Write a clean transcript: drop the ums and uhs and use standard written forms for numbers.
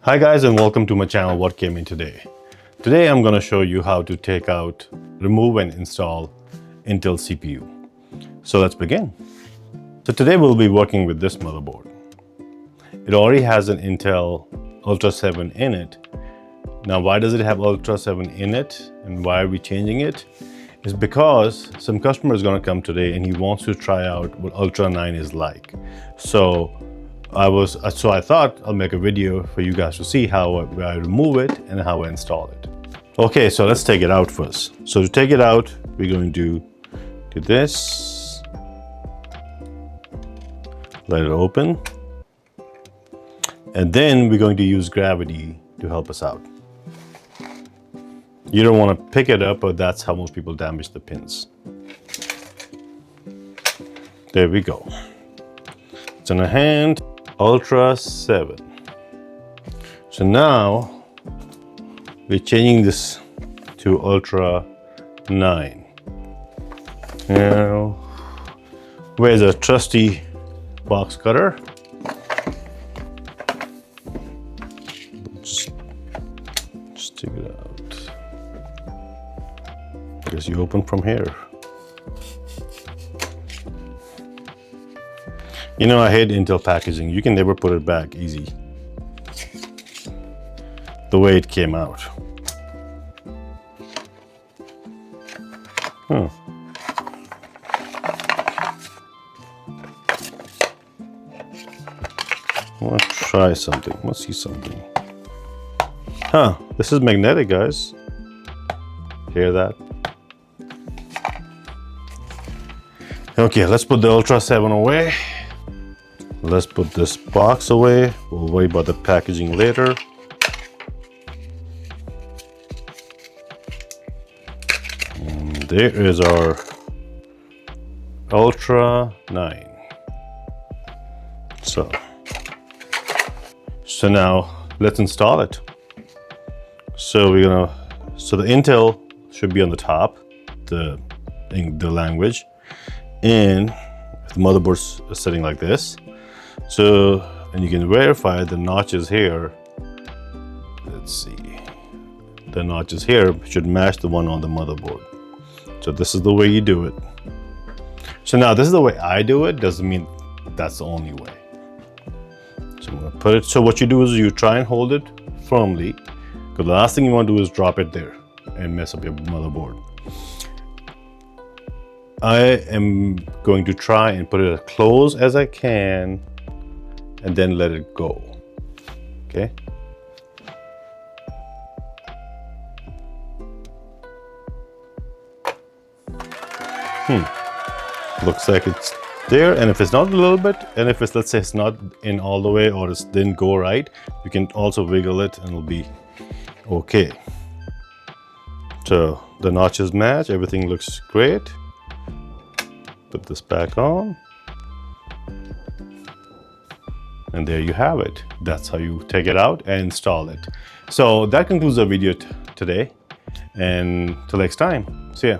Hi guys, and welcome to my channel What Came In Today. Today I'm going to show you how to take out, remove and install Intel CPU. So let's begin. So today we'll be working with this motherboard. It already has an Intel Ultra 7 in it. Now why does it have Ultra 7 in it and why are we changing it? It's because some customer is going to come today and he wants to try out what Ultra 9 is like. So I thought I'll make a video for you guys to see how I remove it and how I install it. Okay, so let's take it out first. So to take it out, we're going to do this. Let it open. And then we're going to use gravity to help us out. You don't want to pick it up, but that's how most people damage the pins. There we go. It's in a hand. Ultra 7. So now we're changing this to Ultra 9. Now, where's a trusty box cutter? Just take it out. I guess you open from here. You know, I hate Intel packaging. You can never put it back easy. The way it came out. I want to try something. Let's see something. This is magnetic, guys. Hear that? Okay, let's put the Ultra 7 away. Let's put this box away. We'll worry about the packaging later. And there is our Ultra 9. So now let's install it. So the Intel should be on the top, the language, and the motherboard's sitting like this. So, and you can verify the notches here. Let's see. The notches here should match the one on the motherboard. So this is the way you do it. So now this is the way I do it. Doesn't mean that's the only way. So I'm gonna put it. So what you do is you try and hold it firmly, because the last thing you want to do is drop it there and mess up your motherboard. I am going to try and put it as close as I can and then let it go. Okay. Looks like it's there, and if it's not a little bit, and if it's, let's say it's not in all the way or it didn't go right, you can also wiggle it and it'll be okay. So the notches match, everything looks great. Put this back on. And there you have it. That's how you take it out and install it. So that concludes our video today. And till next time, see ya.